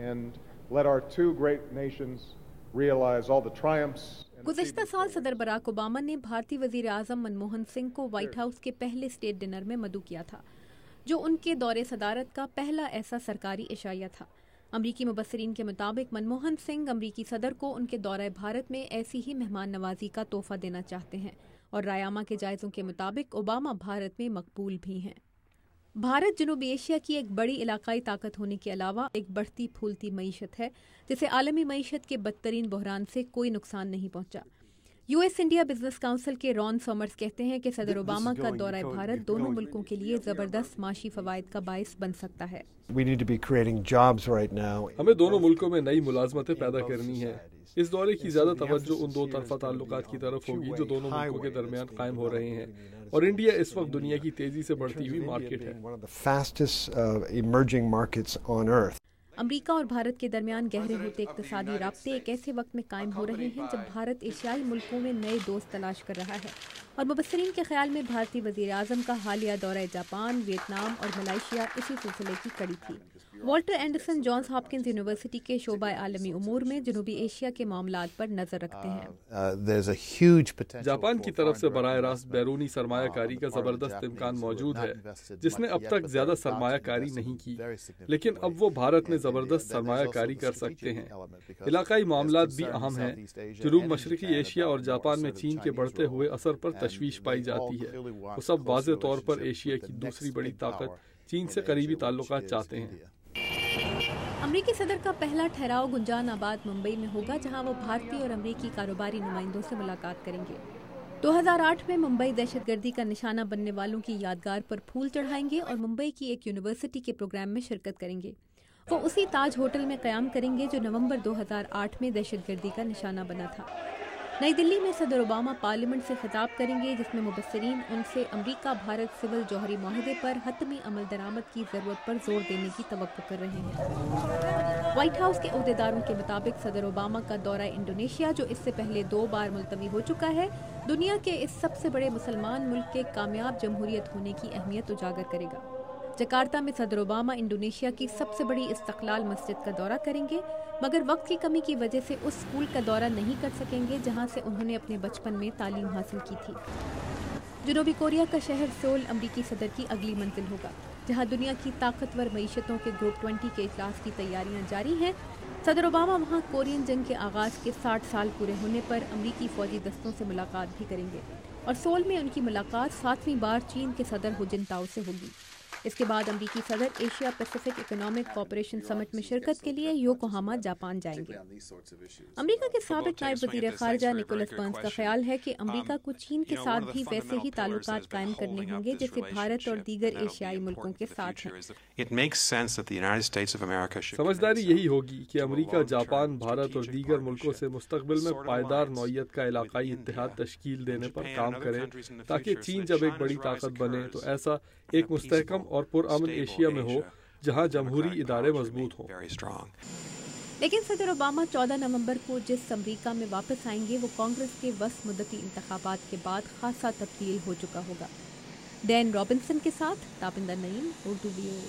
and let our two great nations realize all the triumphs. गुज़िश्ता साल सदर Barack Obama ने भारतीय वज़ीर आज़म मनमोहन सिंह को व्हाइट हाउस के पहले स्टेट डिनर में मदऊ किया था, जो उनके दौरे सदारत का पहला ऐसा सरकारी इशाया था। अमरीकी मुबस्सिरीन के मुताबिक मनमोहन सिंह अमरीकी सदर को उनके दौरे भारत में ऐसी ही मेहमान नवाजी का तोहफा देना चाहते हैं, और रायामा के जायज़ों के मुताबिक ओबामा भारत में मकबूल भी हैं। भारत जनूबी एशिया की एक बड़ी इलाकाई ताकत होने के अलावा एक बढ़ती फूलती मईशत है, जिसे आलमी मईशत के बदतरीन बहरान से कोई नुकसान नहीं पहुंचा। यूएस इंडिया बिजनेस काउंसिल के रॉन सॉमर्स कहते हैं कि सदर ओबामा का दौरा भारत दोनों मुल्कों के लिए जबरदस्त माशी फवायद का बायस बन सकता है। हमें दोनों मुल्कों में नई मुलाजमतें पैदा करनी है। इस दौरे की ज्यादा तवज्जो उन दो तरफा ताल्लुकात की तरफ होगी जो दोनों मुल्कों के दरमियान कायम हो रहे हैं, और इंडिया इस वक्त दुनिया की तेजी से बढ़ती हुई मार्केट है। अमरीका और भारत के दरमियान गहरे होते इक्तिसादी राब्ते एक ऐसे वक्त में कायम हो रहे हैं जब भारत एशियाई मुल्कों में नए दोस्त तलाश कर रहा है, और मुबस्सिरीन के ख्याल में भारतीय वज़ीर आज़म का हालिया दौरा जापान, वियतनाम और मलेशिया इसी सिलसिले की कड़ी थी। Walter Anderson Johns Hopkins university के शोबा आलमी उमूर में जनूबी एशिया के मामलात पर नजर रखते हैं। जापान की तरफ से बराह रास्त बैरूनी सरमायाकारी का जबरदस्त इम्कान मौजूद है, जिसने अब तक ज्यादा सरमायाकारी नहीं की, लेकिन अब वो भारत में जबरदस्त सरमायाकारी कर सकते हैं। इलाकाई मामलात भी अहम हैं। जनूब मशरकी एशिया और जापान में चीन के बढ़ते हुए असर पर तशवीश पाई जाती है। वो सब वाज़े तौर पर एशिया की दूसरी बड़ी ताकत चीन से करीबी ताल्लुकात चाहते हैं। अमरीकी सदर का पहला ठहराव गुंजान आबाद मुंबई में होगा, जहां वो भारतीय और अमरीकी कारोबारी नुमाइंदों से मुलाकात करेंगे। 2008 में मुंबई दहशतगर्दी का निशाना बनने वालों की यादगार पर फूल चढ़ाएंगे और मुंबई की एक यूनिवर्सिटी के प्रोग्राम में शिरकत करेंगे। वो उसी ताज होटल में क़याम करेंगे जो नवंबर 2008 में दहशतगर्दी का निशाना बना था। नई दिल्ली में सदर ओबामा पार्लियामेंट से खिताब करेंगे, जिसमें मुबस्सिरीन उनसे अमरीका भारत सिविल जौहरी माहिदे पर हतमी अमल दरामद की ज़रूरत पर जोर देने की तवक्को कर रहे हैं। व्हाइट हाउस के अहदेदारों के मुताबिक सदर ओबामा का दौरा इंडोनेशिया, जो इससे पहले 2 बार मुलतवी हो चुका है, दुनिया के इस सबसे बड़े मुसलमान मुल्क के कामयाब जमहूरियत होने की अहमियत उजागर करेगा। जकार्ता में सदर ओबामा इंडोनेशिया की सबसे बड़ी इस्तक़लाल मस्जिद का दौरा करेंगे, मगर वक्त की कमी की वजह से उस स्कूल का दौरा नहीं कर सकेंगे जहां से उन्होंने अपने बचपन में तालीम हासिल की थी। जनूबी कोरिया का शहर सोल अमरीकी सदर की अगली मंजिल होगा, जहां दुनिया की ताकतवर मईशतों के ग्रुप 20 के इजलास की तैयारियां जारी हैं। सदर ओबामा वहां कोरियन जंग के आगाज़ के 60 साल पूरे होने पर अमरीकी फ़ौजी दस्तों से मुलाकात भी करेंगे, और सोल में उनकी मुलाकात 7वीं बार चीन के सदर हु जिनताओ से होगी। इसके बाद अमरीकी सदर Asia Pacific economic cooperation summit में शिरकत के लिए योकोहामा जापान जाएंगे। अमरीका के साबिक नायब वज़ीर ख़ारिजा निकोलस बर्न्स का ख्याल है कि अमरीका को चीन के साथ भी वैसे ही ताल्लुकात कायम करने होंगे जैसे भारत और दीगर एशियाई मुल्कों के साथ हैं। समझदारी यही होगी कि अमरीका जापान, भारत और दीगर मुल्कों से मुस्तकबिल में पायदार नौइयत का इलाकाई इत्तेहाद तश्कील देने पर काम करे, ताकि चीन जब एक बड़ी ताकत बने तो ऐसा एक मुस्तहकम और पुरअमन एशिया में हो जहां जमहूरी इदारे मजबूत हों। लेकिन सदर ओबामा 14 नवंबर को जिस अमरीका में वापस आएंगे वो कांग्रेस के वस्त मुद्दती इंतखाबात के बाद खासा तब्दील हो चुका होगा। डैन रॉबिन्सन के साथ तापिंदर नईम, उर्दू ब्यूरो।